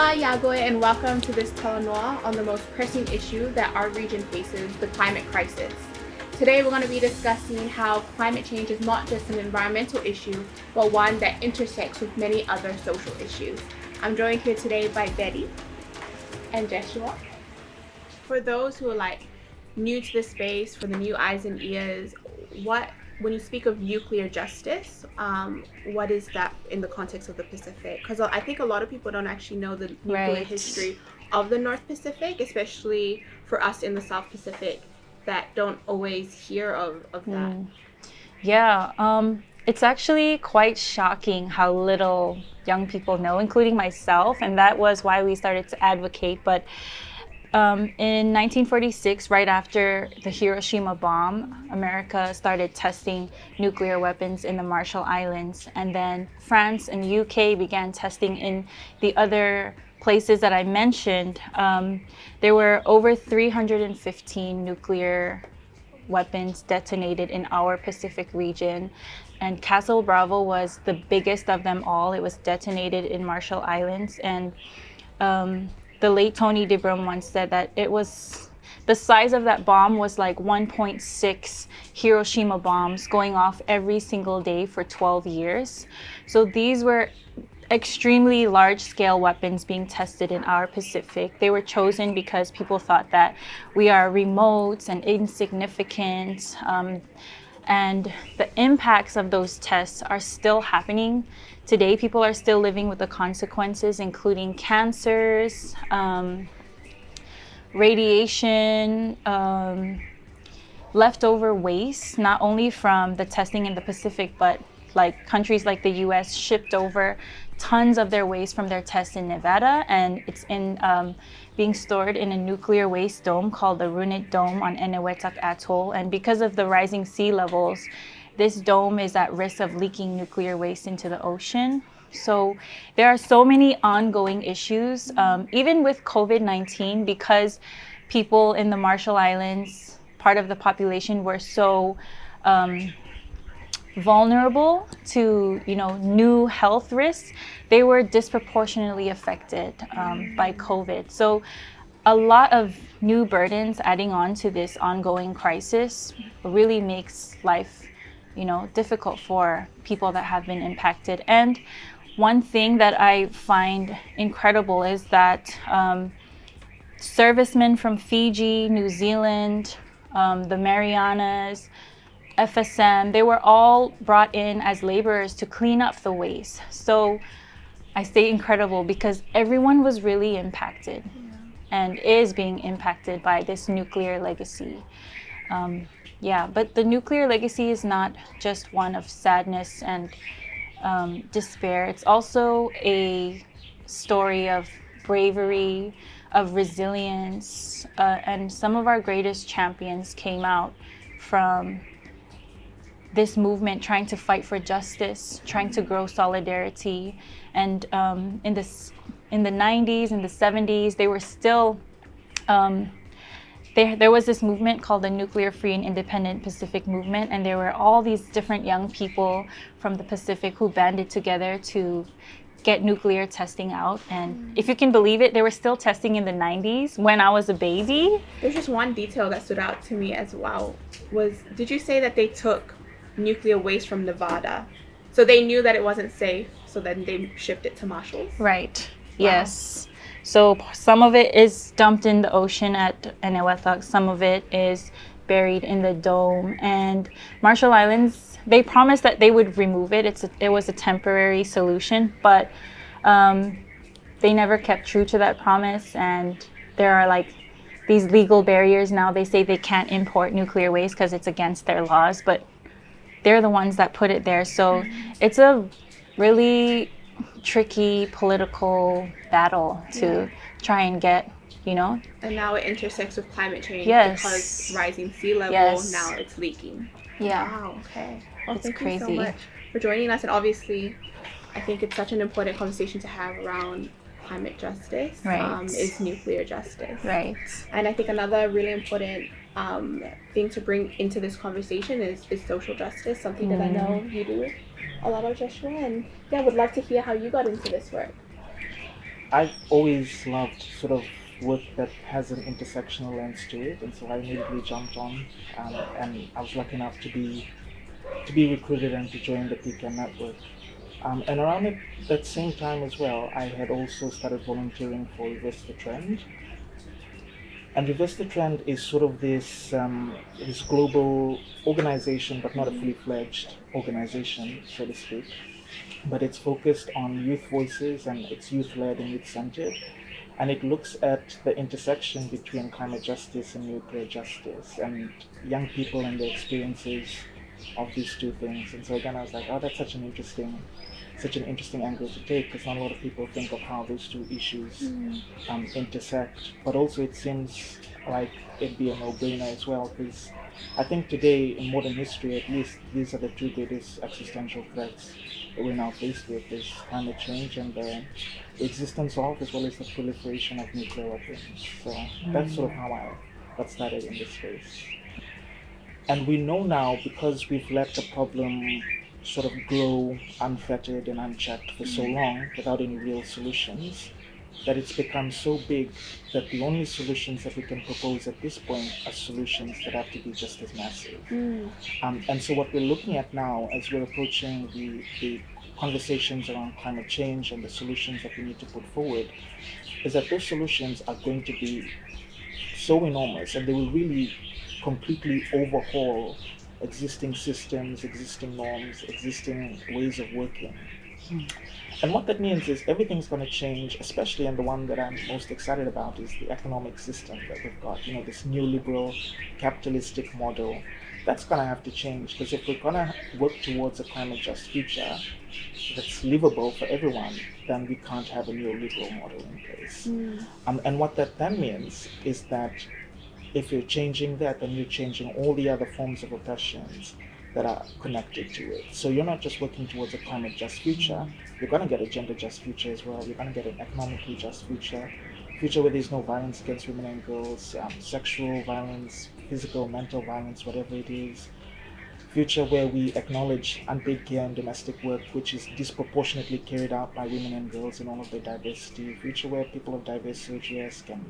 Aloha, Yagoy, and welcome to this Talanoa on the most pressing issue that our region faces, the climate crisis. Today we're going to be discussing how climate change is not just an environmental issue, but one that intersects with many other social issues. I'm joined here today by Bedi and Jeshua. For those who are new to this space, for the new eyes and ears, when you speak of nuclear justice, what is that in the context of the Pacific? Because I think a lot of people don't actually know the nuclear history of the North Pacific, especially for us in the South Pacific that don't always hear of that. Yeah, it's actually quite shocking how little young people know, including myself, and that was why we started to advocate. But in 1946, right after the Hiroshima bomb, America started testing nuclear weapons in the Marshall Islands. And then France and UK began testing in the other places that I mentioned. There were over 315 nuclear weapons detonated in our Pacific region. And Castle Bravo was the biggest of them all. It was detonated in Marshall Islands. And the late Tony DeBrum once said that the size of that bomb was like 1.6 Hiroshima bombs going off every single day for 12 years. So these were extremely large-scale weapons being tested in our Pacific. They were chosen because people thought that we are remote and insignificant. And the impacts of those tests are still happening today. People are still living with the consequences, including cancers, radiation, leftover waste, not only from the testing in the Pacific, but like countries like the US shipped over tons of their waste from their tests in Nevada, and it's being stored in a nuclear waste dome called the Runit Dome on Enewetak Atoll. And because of the rising sea levels, this dome is at risk of leaking nuclear waste into the ocean. So there are so many ongoing issues, even with COVID-19, because people in the Marshall Islands, part of the population, were so vulnerable to new health risks. They were disproportionately affected by COVID. So a lot of new burdens adding on to this ongoing crisis really makes life difficult for people that have been impacted. And one thing that I find incredible is that servicemen from Fiji, New Zealand, the Marianas, FSM, they were all brought in as laborers to clean up the waste. So I say incredible because everyone was really impacted and is being impacted by this nuclear legacy. But the nuclear legacy is not just one of sadness and despair. It's also a story of bravery, of resilience, and some of our greatest champions came out from this movement trying to fight for justice, trying to grow solidarity. And in the 90s, in the 70s, they were still, there was this movement called the Nuclear Free and Independent Pacific Movement, and there were all these different young people from the Pacific who banded together to get nuclear testing out. And if you can believe it, they were still testing in the 90s when I was a baby. There's just one detail that stood out to me as well. Did you say that they took nuclear waste from Nevada? So they knew that it wasn't safe, so then they shipped it to Marshall's? Right. Wow. Yes. So some of it is dumped in the ocean at Enewetak. Some of it is buried in the dome. And Marshall Islands, they promised that they would remove it. It was a temporary solution, but they never kept true to that promise. And there are these legal barriers now. They say they can't import nuclear waste because it's against their laws, but they're the ones that put it there. So it's a really tricky political battle to try and get, And now it intersects with climate change. Yes. Because rising sea level, now it's leaking. Yeah. Wow, okay. Well, it's thank crazy. you so much for joining us. And obviously, I think it's such an important conversation to have around climate justice. Right. Is nuclear justice. Right. And I think another really important thing to bring into this conversation is social justice, something that I know you do a lot of, Jeshua, and would love to hear how you got into this work. I've always loved sort of work that has an intersectional lens to it, and so I immediately jumped on, and I was lucky enough to be recruited and to join the PCAN network. And around that same time as well, I had also started volunteering for Reverse the Trend. And Reverse the Trend is sort of this global organization, but not a fully fledged organization, so to speak. But it's focused on youth voices, and it's youth led and youth centered. And it looks at the intersection between climate justice and nuclear justice, and young people and their experiences of these two things. And so again, I was like, oh, that's such an interesting angle to take, because not a lot of people think of how those two issues intersect. But also, it seems like it'd be a no-brainer as well, because I think today, in modern history at least, these are the two greatest existential threats that we're now faced with: is climate change and the existence of, as well as the proliferation of nuclear weapons. So that's sort of how I got started in this space. And we know now, because we've let the problem sort of grow unfettered and unchecked for so long without any real solutions, that it's become so big that the only solutions that we can propose at this point are solutions that have to be just as massive. And so what we're looking at now, as we're approaching the conversations around climate change and the solutions that we need to put forward, is that those solutions are going to be so enormous, and they will really completely overhaul existing systems, existing norms, existing ways of working. And what that means is everything's going to change, especially, and the one that I'm most excited about is the economic system that we've got. This neoliberal capitalistic model. That's going to have to change, because if we're going to work towards a climate just future that's livable for everyone, then we can't have a neoliberal model in place. And what that then means is that if you're changing that, then you're changing all the other forms of oppressions that are connected to it. So you're not just working towards a climate just future, you're going to get a gender just future as well. You're going to get an economically just future where there's no violence against women and girls, sexual violence, physical, mental violence, whatever it is. Future where we acknowledge unpaid care and domestic work, which is disproportionately carried out by women and girls in all of their diversity. Future where people of diverse socials and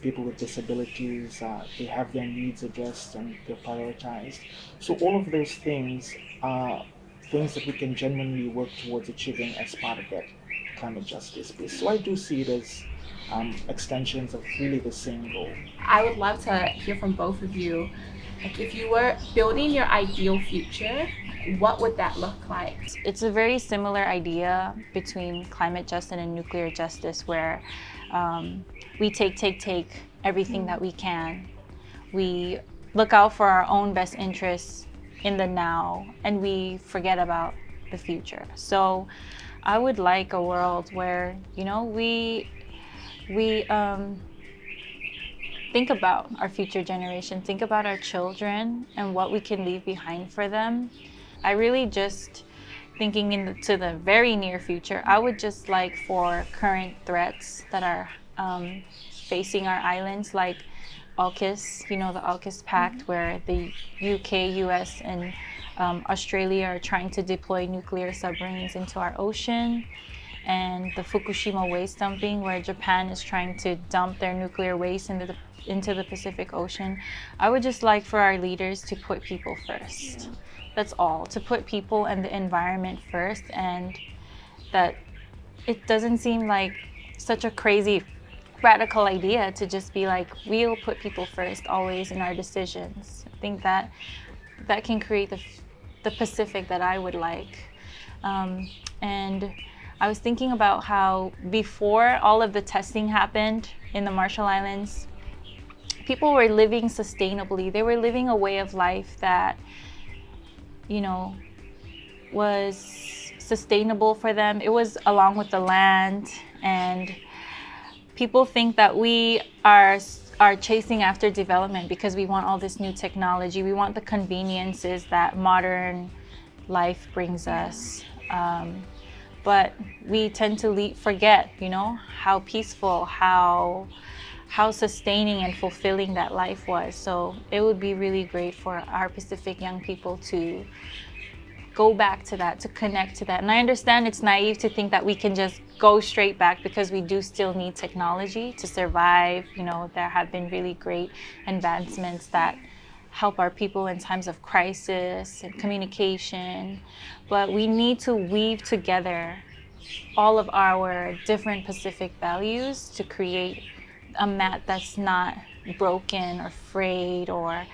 people with disabilities, they have their needs addressed and they're prioritized. So all of those things are things that we can genuinely work towards achieving as part of that climate justice space. So I do see it as extensions of really the same goal. I would love to hear from both of you. Like, if you were building your ideal future, what would that look like? It's a very similar idea between climate justice and nuclear justice, where we take everything that we can. We look out for our own best interests in the now, and we forget about the future. So I would like a world where, we think about our future generation, think about our children and what we can leave behind for them. I really just thinking into the very near future, I would just like for current threats that are facing our islands, like AUKUS, the AUKUS Pact, where the UK, US, and Australia are trying to deploy nuclear submarines into our ocean, and the Fukushima waste dumping, where Japan is trying to dump their nuclear waste into the Pacific Ocean. I would just like for our leaders to put people first. That's all, to put people and the environment first, and that it doesn't seem like such a crazy radical idea to just be like, we'll put people first always in our decisions. I think that can create the Pacific that I would like. And I was thinking about how before all of the testing happened in the Marshall Islands, people were living sustainably. They were living a way of life that, was sustainable for them. It was along with the land, and people think that we are chasing after development because we want all this new technology. We want the conveniences that modern life brings us. But we tend to forget, how peaceful, how sustaining and fulfilling that life was. So it would be really great for our Pacific young people to go back to that, to connect to that. And I understand it's naive to think that we can just go straight back, because we do still need technology to survive. You know, there have been really great advancements that help our people in times of crisis and communication. But we need to weave together all of our different Pacific values to create a mat that's not broken or frayed or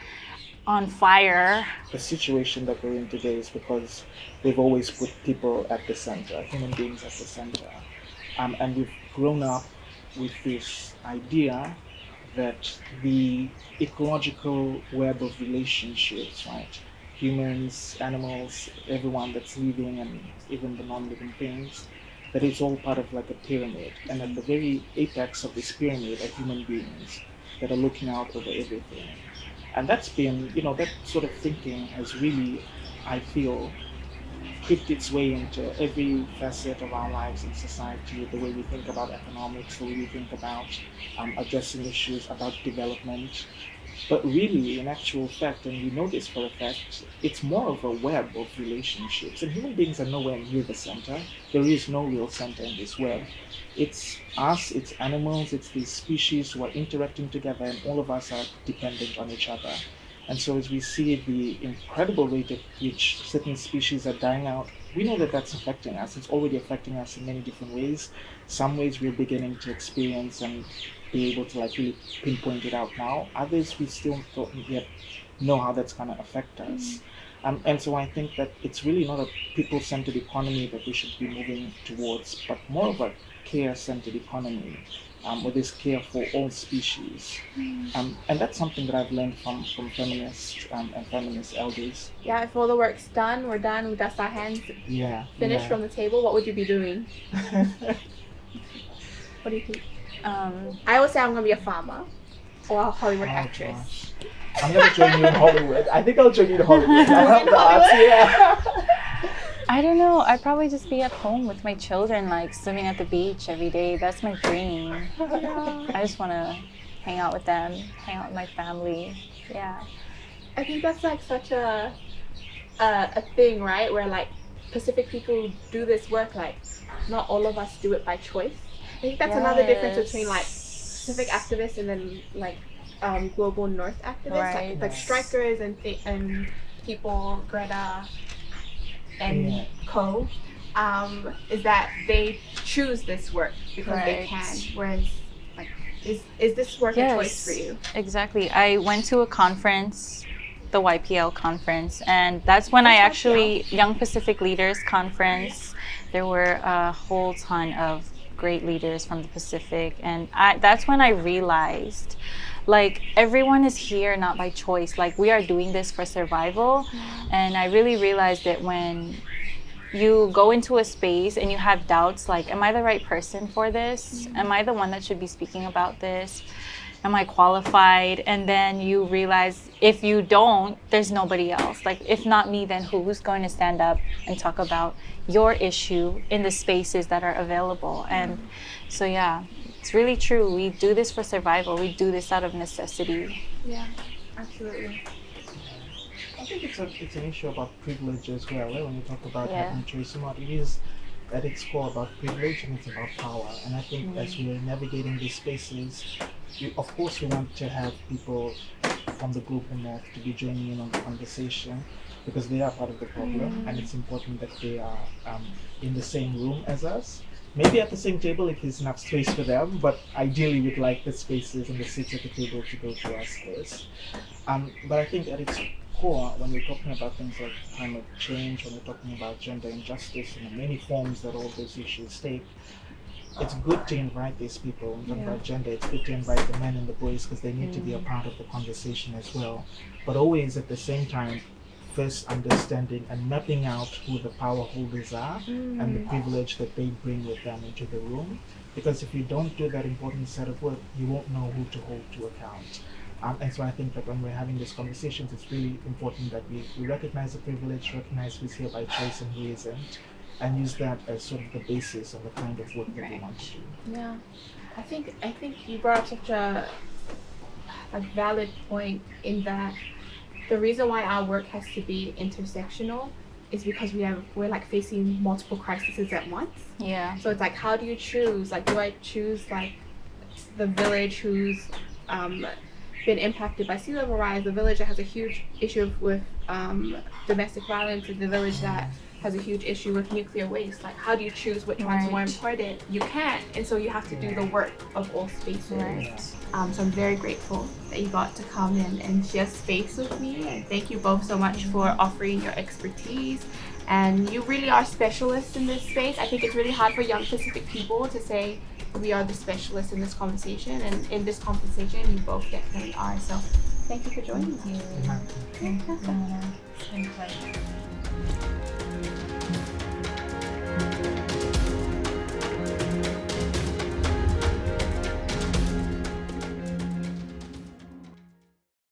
on fire. The situation that we're in today is because we've always put people at the center, human beings at the center. And we've grown up with this idea that the ecological web of relationships, right? Humans, animals, everyone that's living, and even the non-living things, that it's all part of like a pyramid. And at the very apex of this pyramid are human beings that are looking out over everything. And that's been, that sort of thinking has really, I feel, creeped its way into every facet of our lives in society, the way we think about economics, the way we think about addressing issues about development. But really, in actual fact, and we know this for a fact, it's more of a web of relationships. And human beings are nowhere near the center. There is no real center in this web. It's us, it's animals, it's these species who are interacting together, and all of us are dependent on each other. And so as we see the incredible rate at which certain species are dying out, we know that that's affecting us. It's already affecting us in many different ways. Some ways we're beginning to experience and be able to like really pinpoint it out now. Others we still don't yet know how that's going to affect us. And so I think that it's really not a people-centered economy that we should be moving towards, but more of a care-centered economy, with this care for all species. And that's something that I've learned from feminists and feminist elders. Yeah, if all the work's done, we're done, we dust our hands, finished from the table, what would you be doing? What do you think? I always say I'm going to be a farmer or a Hollywood actress. Gosh. I'm going to join you in Hollywood. I think I'll join you in Hollywood. I love the arts, yeah. I don't know. I'd probably just be at home with my children, like swimming at the beach every day. That's my dream. Yeah. I just want to hang out with them, hang out with my family. Yeah. I think that's like such a thing, right? Where like Pacific people do this work, like not all of us do it by choice. I think that's another difference between like Pacific activists and then like global North activists, Right. like strikers and people, Greta and co, is that they choose this work because they can. Whereas, like, is this work a choice for you? Exactly. I went to a conference, the YPL conference, and that's when I actually, Young Pacific Leaders Conference, there were a whole ton of great leaders from the Pacific, and that's when I realized, like, everyone is here not by choice. Like, we are doing this for survival. And I really realized that when you go into a space and you have doubts, like, am I the right person for this? Am I the one that should be speaking about this? Am I qualified? And then you realize if you don't, there's nobody else. Like, if not me, then who's going to stand up and talk about your issue in the spaces that are available? And so, yeah, it's really true. We do this for survival. We do this out of necessity. Yeah, absolutely. I think it's an issue about privilege as well. When you talk about having choice or not, it is at its core about privilege and it's about power. And I think as we're navigating these spaces, of course we want to have people from the global north to be joining in on the conversation because they are part of the problem, and it's important that they are in the same room as us. Maybe at the same table if there's enough space for them, but ideally we'd like the spaces and the seats at the table to go to us first. But I think at its core, when we're talking about things like climate change, when we're talking about gender injustice and the many forms that all those issues take, it's good to invite these people. When we talk about gender, it's good to invite the men and the boys because they need to be a part of the conversation as well. But always at the same time, first understanding and mapping out who the power holders are and the privilege that they bring with them into the room. Because if you don't do that important set of work, you won't know who to hold to account. And so I think that when we're having these conversations, it's really important that we recognize the privilege, recognize who's here by choice and who isn't, and use that as sort of the basis of the kind of work that we want to do. Yeah, I think you brought up such a valid point in that the reason why our work has to be intersectional is because we're like facing multiple crises at once. Yeah. So it's like, how do you choose? Like, do I choose like the village who's been impacted by sea level rise, the village that has a huge issue with domestic violence, and the village that has a huge issue with nuclear waste? Like, how do you choose which one's more important? You can't, and so you have to do the work of all spaces. Right. So I'm very grateful that you got to come in and share space with me, and thank you both so much for offering your expertise. And you really are specialists in this space. I think it's really hard for young Pacific people to say we are the specialists in this conversation, and in this conversation you both definitely are. So thank you for joining us. Thank you. It's been a pleasure.